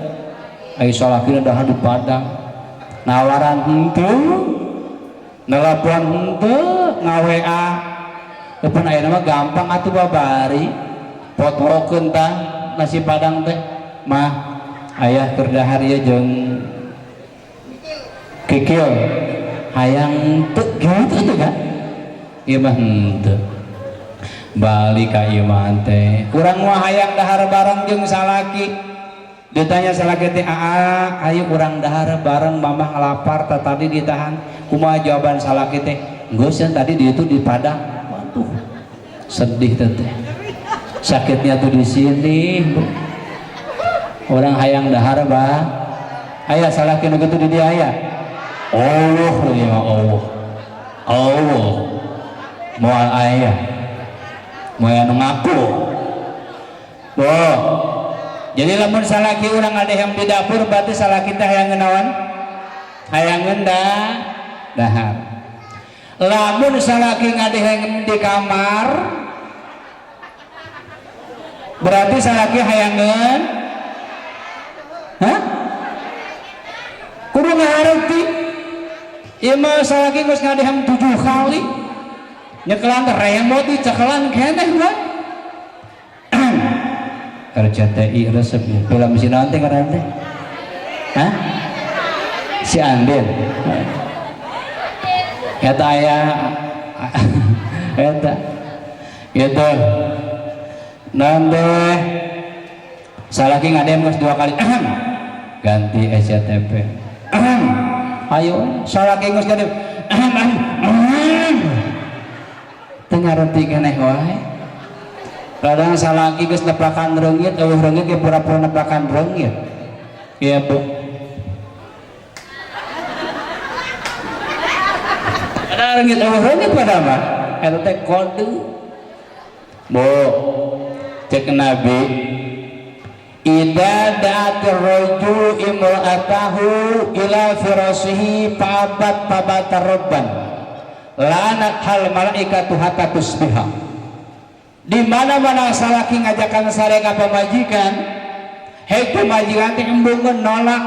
ai salaki dah di padang nawaran henteu nelpon henteu ngawa depan aya mah gampang atuh babari potorokeun tah nasi padang teh mah aya keur dahar ieu jeung kikil hayang teu gitu kan ieu mah henteu balik ka ieu mah teh urang mah hayang dahar bareng jeung salaki ditanya salaki teh ayo urang dahar bareng mamah lapar tadi ditahan kumaha jawaban salaki teh geus tadi di itu di padang waduh sedih teh sakitnya tuh di sini orang hayang dahar bah aya salaki nu kitu di dia aya Allah ya Allah moal aya moal ngaku boh jadi lamun salaki urang ngadehem di dapur berarti salaki teh hayangeun naon hayangeun dahar lamun salaki ngadehem di kamar berarti salaki hayangeun hah kudu ngahareuti ieu mah salaki geus ngadehem 7 kali nyekelan remote dicekelan keneh mah RCTI resep film si nanti kan teh hah si Andin eta aya eta gitu nanti salaki ngadem geus 2 kali ganti SCTV ayo salaki geus ngadem teu ngareuti keneh wae kadang salaki geus neplakan reungit eueuh reungit ge pura-pura neplakan reungit ieu Bu ada reungit eueuh reungit pada mah eta teh kode Bu cek Nabi idza da'atir rajulu imra'atahu ila firashihi fa'abat fabatarabban lanat hal malaikatu hatta tusbiha di mana-mana salaki ngajakan sareng pamajikan hei pamajikan teh embungeun nolak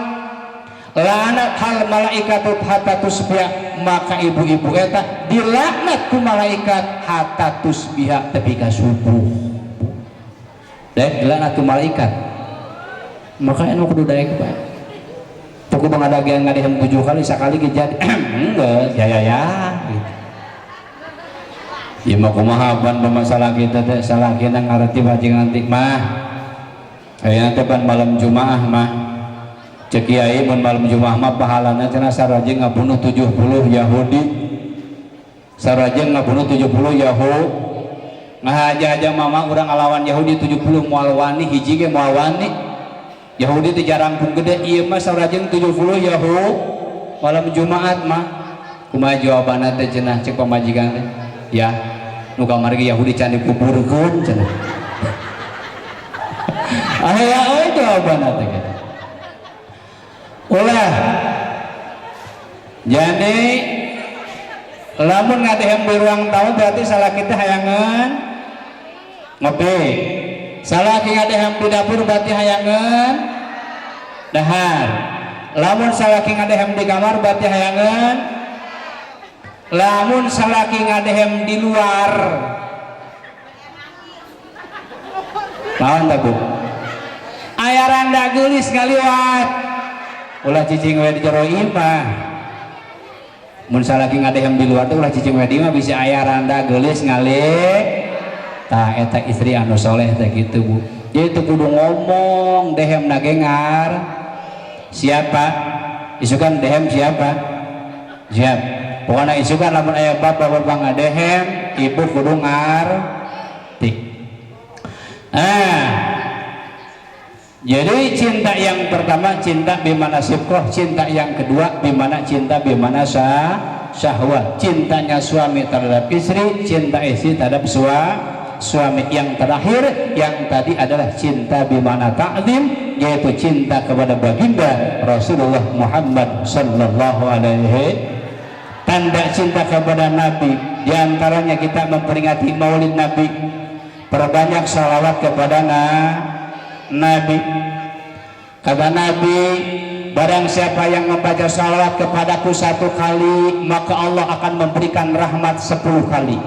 lanat hal malaikatu hatta tusbiha maka ibu-ibu eta dilaknat ku malaikat hatta tusbiha tepi ka subuh dek dilaknat ku malaikat maka anu kudu daek bae pokok bangadagean ngadehem 7 kali sakali ge jadi enggak ya gitu. Ya mah kumaha ban masalah kita teh salah kena ngarti bajing antik mah aya teh pan malam Jumaah mah cek kiai mun malam Jumaah mah pahalana cenah saraje ngabunuh 70 Yahudi saraje ngabunuh 70 Yahudi ngahaja-haja mama urang ngalawan Yahudi 70 moal wani hiji ge moal wani Yahudi teh jarangkung gede ieu mah saraje 70 Yahudi malam Jumaat mah kumaha jawabanna teh cenah cek pamajikan teh ya nu kamari ge Yahudi can dikuburkeun cenah aya euy jawabanna teh kitu ulah jadi lamun ngadehem di ruang tamu berarti salah kita hayangan ngopi salah kita ngadehem di dapur berarti hayangan dahar lamun salah kita ngadehem di kamar berarti hayangan lamun salaki ngadehem di luar naon teh Bu aya randa geulis ngaliwat ulah cicing we di jero imah mun salaki ngadehem di luar tuh ulah cicing we di mah bisa aya randa geulis ngali tah eta istri anu soleh teh gitu Bu jadi itu kudu ngomong dehem nagengar siapa isukan dehem siapa siap pokoknya isukan lamun aya bapak ngadehem ibu kudu ngarti jadi cinta yang pertama cinta bimana sibkoh cinta yang kedua bimana cinta bimana syahwat cintanya suami terhadap istri cinta istri terhadap suami yang terakhir yang tadi adalah cinta bimana ta'zim yaitu cinta kepada baginda Rasulullah Muhammad sallallahu alaihi tanda cinta kepada Nabi diantaranya kita memperingati maulid Nabi perbanyak salawat kepada Nabi kata Nabi barang siapa yang membaca salawat kepadaku 1 kali maka Allah akan memberikan rahmat 10 kali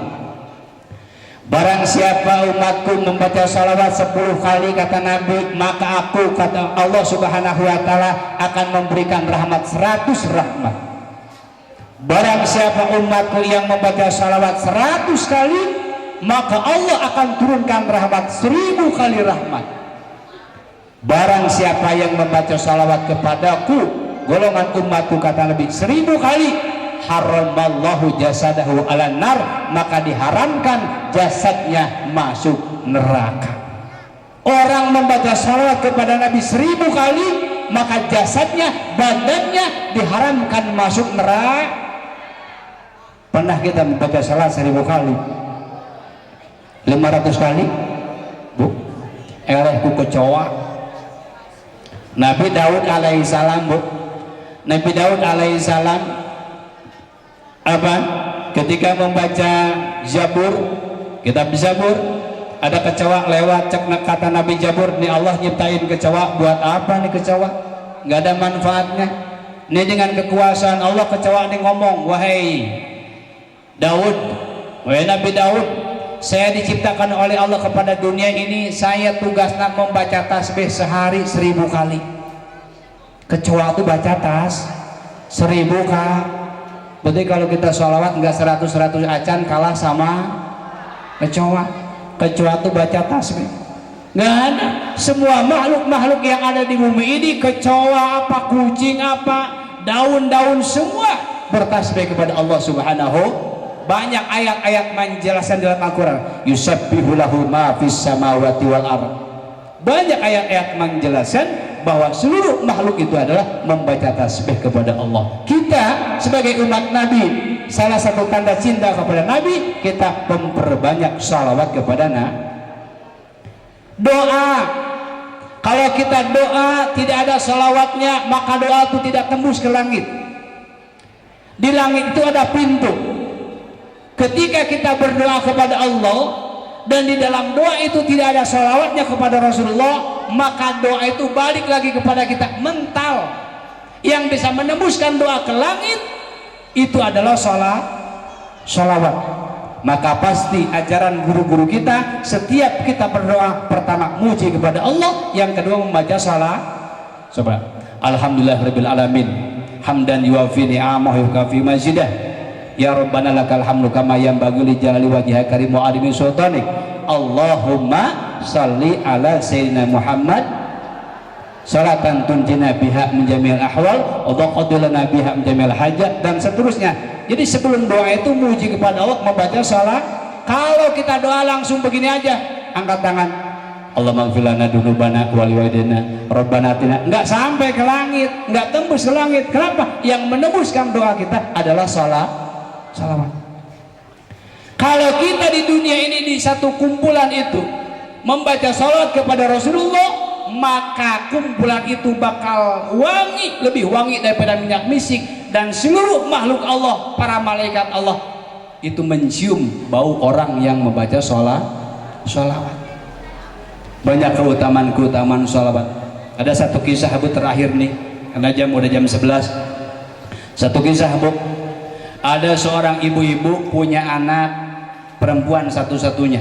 barang siapa umatku membaca salawat 10 kali kata Nabi maka aku kata Allah subhanahu wa ta'ala akan memberikan rahmat 100 rahmat barang siapa umatku yang membaca salawat 100 kali maka Allah akan turunkan rahmat 1000 kali rahmat barang siapa yang membaca salawat kepadaku golongan umatku kata Nabi 1000 kali haramallahu jasadahu ala nar maka diharamkan jasadnya masuk neraka orang membaca salawat kepada Nabi 1000 kali maka jasadnya badannya diharamkan masuk neraka pernah kita membaca salawat 1000 kali 500 kali Bu eleh ku kecoa Nabi Daud alaihissalam Bu Nabi Daud alaihissalam apa ketika membaca Zabur kitab Zabur ada kecoa lewat cek kata Nabi Zabur nih Allah nyiptain kecoa buat apa nih kecoa nggak ada manfaatnya nih dengan kekuasaan Allah kecoa nih ngomong wahai Daud wahai Nabi Daud saya diciptakan oleh Allah kepada dunia ini saya tugasnya membaca tasbih sehari 1000 kali kecoa tuh baca 1000 kali berarti kalau kita sholawat enggak 100 acan kalah sama kecoa tuh baca tasbih nggak ada semua makhluk yang ada di bumi ini kecoa apa kucing apa daun-daun semua bertasbih kepada Allah subhanahu banyak ayat-ayat menjelaskan dalam Al-Quran yusabbihu lahu ma fis samawati wal ardh banyak ayat-ayat menjelaskan bahwa seluruh makhluk itu adalah membaca tasbih kepada Allah kita sebagai umat Nabi salah satu tanda cinta kepada Nabi kita memperbanyak salawat kepada doa kalau kita doa tidak ada salawatnya maka doa itu tidak tembus ke langit di langit itu ada pintu ketika kita berdoa kepada Allah dan di dalam doa itu tidak ada salawatnya kepada Rasulullah maka doa itu balik lagi kepada kita mental yang bisa menembuskan doa ke langit itu adalah salawat maka pasti ajaran guru-guru kita setiap kita berdoa pertama muji kepada Allah yang kedua membaca salawat alhamdulillahirabbil alamin hamdan yuwafi ni'amahu wa yukafi mazidah ya rabbana lakal hamdu kama yanbaghi li jalali wajhika karim wa alimi sultanik Allahumma salli ala sayyidina Muhammad salatan tunjina biha min jamil ahwal wa taqaddalana biha min jamil hajat dan seterusnya jadi sebelum doa itu muji kepada Allah membaca salat kalau kita doa langsung begini aja angkat tangan Allahumma ighfir lana dzunubana wa liwalidayna rabbana atina enggak sampai ke langit enggak tembus ke langit kenapa yang menembuskan doa kita adalah salawat. Kalau kita di dunia ini di satu kumpulan itu membaca salawat kepada Rasulullah maka kumpulan itu bakal wangi lebih wangi daripada minyak misik dan seluruh makhluk Allah para malaikat Allah itu mencium bau orang yang membaca salawat. Banyak keutamaan salawat. Ada satu kisah Bu terakhir nih karena udah jam 11 satu kisah Bu ada seorang ibu-ibu punya anak perempuan satu-satunya.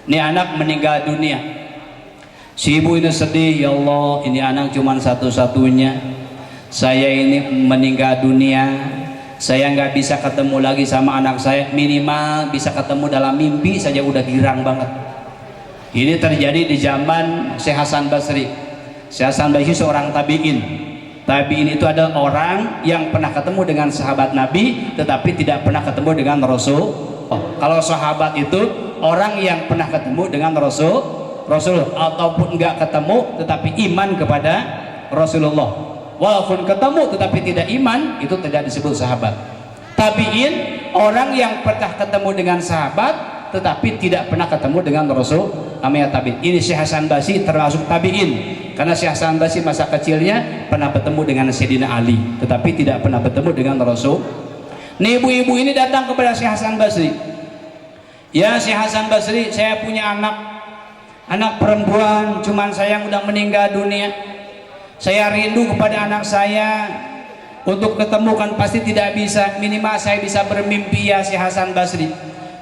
Ini anak meninggal dunia. Si ibu ini sedih, ya Allah, ini anak cuma satu-satunya. Saya ini meninggal dunia, saya nggak bisa ketemu lagi sama anak saya. Minimal bisa ketemu dalam mimpi saja udah girang banget. Ini terjadi di zaman Syekh Hasan Basri. Syekh Hasan Basri seorang tabi'in. Tabi'in itu adalah orang yang pernah ketemu dengan sahabat Nabi tetapi tidak pernah ketemu dengan Rasul. Kalau sahabat itu orang yang pernah ketemu dengan Rasul ataupun enggak ketemu tetapi iman kepada Rasulullah. Walaupun ketemu tetapi tidak iman, itu tidak disebut sahabat. Tabi'in orang yang pernah ketemu dengan sahabat tetapi tidak pernah ketemu dengan Rasul, namanya tabi'in. Ini Syekh Hasan Basri termasuk tabi'in, karena Syekh Hasan Basri masa kecilnya pernah bertemu dengan Sayyidina Ali tetapi tidak pernah bertemu dengan Rasul. Nih ibu-ibu ini datang kepada Syekh Hasan Basri. Ya Syekh Hasan Basri, saya punya anak perempuan, cuman saya yang udah meninggal dunia. Saya rindu kepada anak saya, untuk ketemu kan pasti tidak bisa, minimal saya bisa bermimpi ya Syekh Hasan Basri.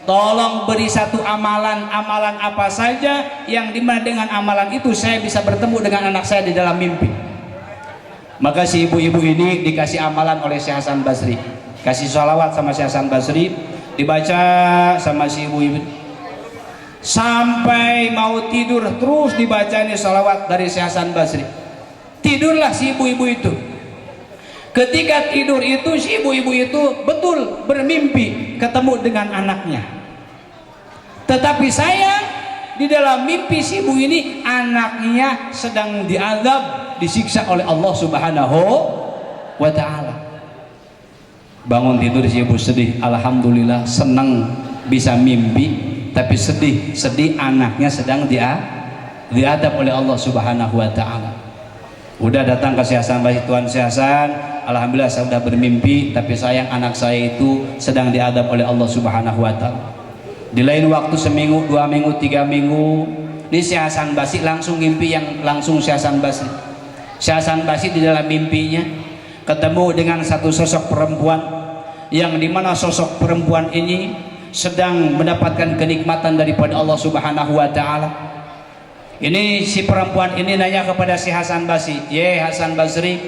Tolong beri satu amalan apa saja yang dimana dengan amalan itu saya bisa bertemu dengan anak saya di dalam mimpi. Maka si ibu-ibu ini dikasih amalan oleh Syekh Hasan Basri, kasih sholawat sama Syekh Hasan Basri, dibaca sama si ibu-ibu sampai mau tidur, terus dibacanya sholawat dari Syekh Hasan Basri. Tidurlah si ibu-ibu itu. Ketika tidur itu si ibu-ibu itu betul bermimpi ketemu dengan anaknya. Tetapi sayang, di dalam mimpi si ibu ini anaknya sedang diazab, disiksa oleh Allah Subhanahu wa ta'ala. Bangun tidur si ibu sedih, alhamdulillah senang bisa mimpi, tapi sedih anaknya sedang diadab oleh Allah Subhanahu wa ta'ala. Udah datang ke Syekh Hasan Basri, Tuan Syekh Hasan, alhamdulillah saya sudah bermimpi, tapi sayang anak saya itu sedang diadab oleh Allah Subhanahu wa ta'ala. Di lain waktu seminggu, 2 minggu, 3 minggu, ini Syekh Hasan Basri langsung mimpi yang langsung Syekh Hasan Basri. Syekh Hasan Basri di dalam mimpinya ketemu dengan satu sosok perempuan, yang dimana sosok perempuan ini sedang mendapatkan kenikmatan daripada Allah Subhanahu wa ta'ala. Ini si perempuan ini nanya kepada si Hasan Basri, "Ye Hasan Basri,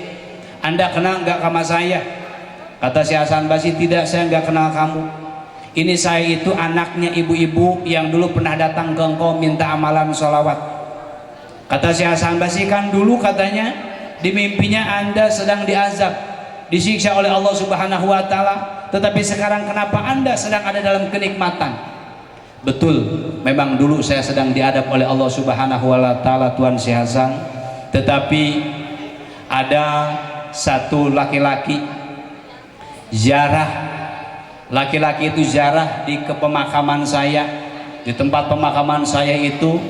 Anda kenal enggak sama saya?" Kata si Hasan Basri, "Tidak, saya enggak kenal kamu. Ini saya itu anaknya ibu-ibu yang dulu pernah datang ke engkau minta amalan sholawat." Kata si Hasan Basri, "Kan dulu katanya di mimpinya Anda sedang diazab, disiksa oleh Allah Subhanahu wa ta'ala, tetapi sekarang kenapa Anda sedang ada dalam kenikmatan?" Betul, memang dulu saya sedang diadab oleh Allah Subhanahu wa ta'ala, Tuan Syekh Hasan. Tetapi ada satu laki-laki ziarah, laki-laki itu ziarah di pemakaman saya. Di tempat pemakaman saya itu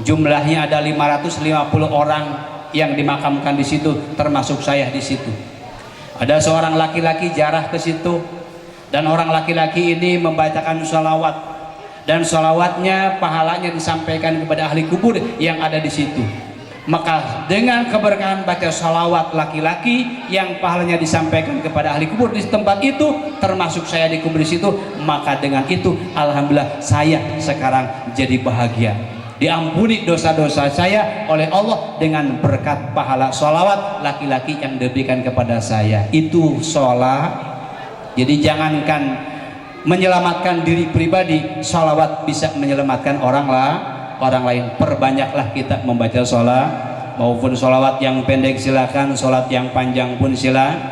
jumlahnya ada 550 orang yang dimakamkan di situ, termasuk saya di situ. Ada seorang laki-laki ziarah ke situ, dan orang laki-laki ini membacakan sholawat, dan sholawatnya pahalanya disampaikan kepada ahli kubur yang ada di situ. Maka dengan keberkahan baca sholawat laki-laki yang pahalanya disampaikan kepada ahli kubur di tempat itu, termasuk saya di kubur di situ, maka dengan itu alhamdulillah saya sekarang jadi bahagia, diampuni dosa-dosa saya oleh Allah dengan berkat pahala sholawat laki-laki yang diberikan kepada saya. Itu sholat. Jadi jangankan menyelamatkan diri pribadi, sholawat bisa menyelamatkan orang lain. Perbanyaklah kita membaca sholat, maupun sholawat yang pendek silakan, sholat yang panjang pun silakan,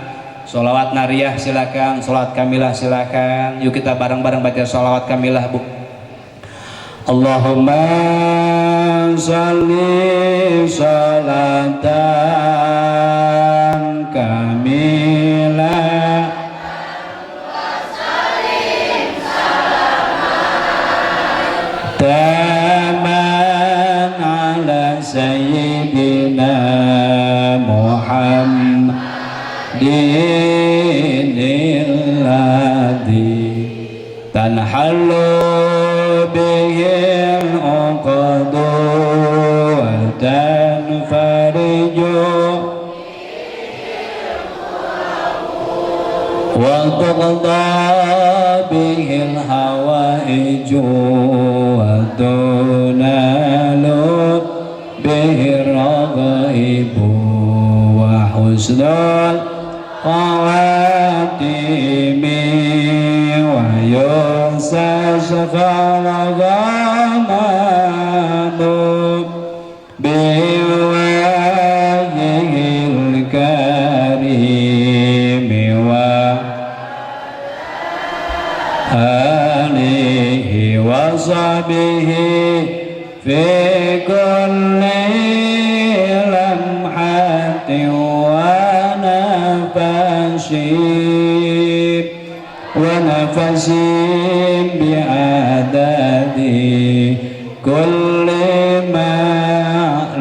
sholawat nariyah silakan, sholat kamilah silakan. Yuk kita bareng-bareng baca sholawat kamilah, Bu. Allahumma sholli sholatan kamilah taman ala sayyidina Muhammadin alladhi tanhalu bihil uqadu wa tanfariju wa tuqda bihil hawaiju wa tunalu husnul khawatimi wa yusashfal ghamadu biwajhil karimi wa alihi wa sahbihi fi kulli lamhatin wa nafasin bi'adadi kulli ma'lumillah.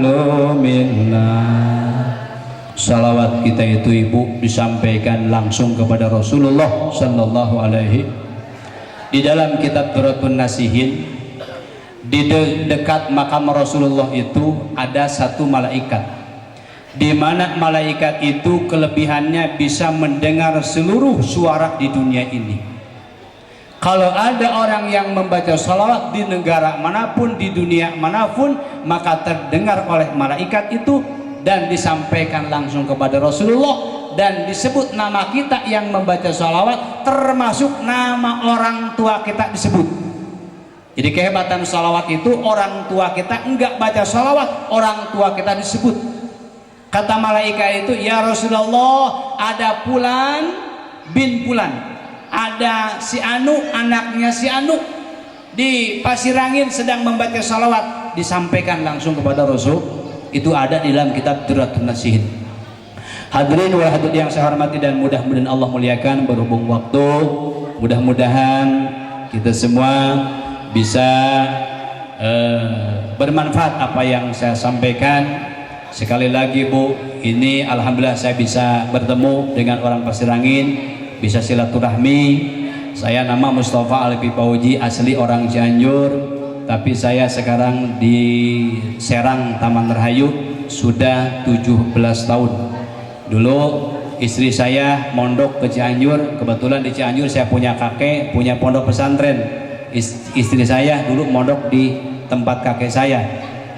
Salawat kita itu Ibu disampaikan langsung kepada Rasulullah sallallahu alaihi. Di dalam kitab Turatun Nasihin, di dekat makam Rasulullah itu ada satu malaikat, di mana malaikat itu kelebihannya bisa mendengar seluruh suara di dunia ini. Kalau ada orang yang membaca salawat di negara manapun, di dunia manapun, maka terdengar oleh malaikat itu dan disampaikan langsung kepada Rasulullah, dan disebut nama kita yang membaca salawat, termasuk nama orang tua kita disebut. Jadi kehebatan salawat itu, orang tua kita enggak baca salawat, orang tua kita disebut. Kata malaikat itu, ya Rasulullah, ada Fulan bin Fulan, ada si Anu, anaknya si Anu, di Pasirangin sedang membaca salawat. Disampaikan langsung kepada Rasul. Itu ada di dalam kitab Turatun Nasihin. Hadirin wal hadirat yang saya hormati dan mudah-mudahan Allah muliakan, berhubung waktu, mudah-mudahan kita semua bisa bermanfaat apa yang saya sampaikan. Sekali lagi Bu, ini alhamdulillah saya bisa bertemu dengan orang Pasirangin, bisa silaturahmi. Saya nama Mustafa Alfi Pauji, asli orang Cianjur, tapi saya sekarang di Serang Taman Rahayu sudah 17 tahun. Dulu istri saya mondok ke Cianjur, kebetulan di Cianjur saya punya kakek, punya pondok pesantren. Istri saya dulu mondok di tempat kakek saya.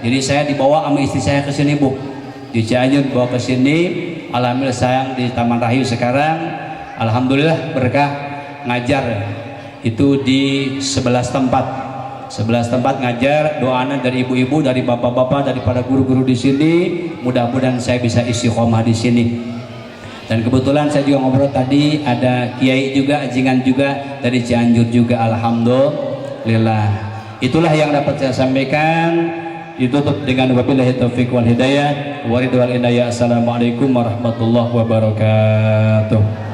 Jadi saya dibawa sama istri saya ke sini Bu. Di Cianjur bawa ke sini, alhamdulillah sayang di Taman Rahayu sekarang. Alhamdulillah berkah ngajar itu di 11 tempat. 11 tempat ngajar, doanya dari ibu-ibu, dari bapak-bapak, daripada guru-guru di sini. Mudah-mudahan saya bisa istiqomah di sini. Dan kebetulan saya juga ngobrol tadi ada kiai juga, ajingan juga dari Cianjur juga, alhamdulillah. Itulah yang dapat saya sampaikan. Ditutup dengan wabillahi taufiq wal hidayah. Waridul hidayah. Assalamualaikum warahmatullahi wabarakatuh.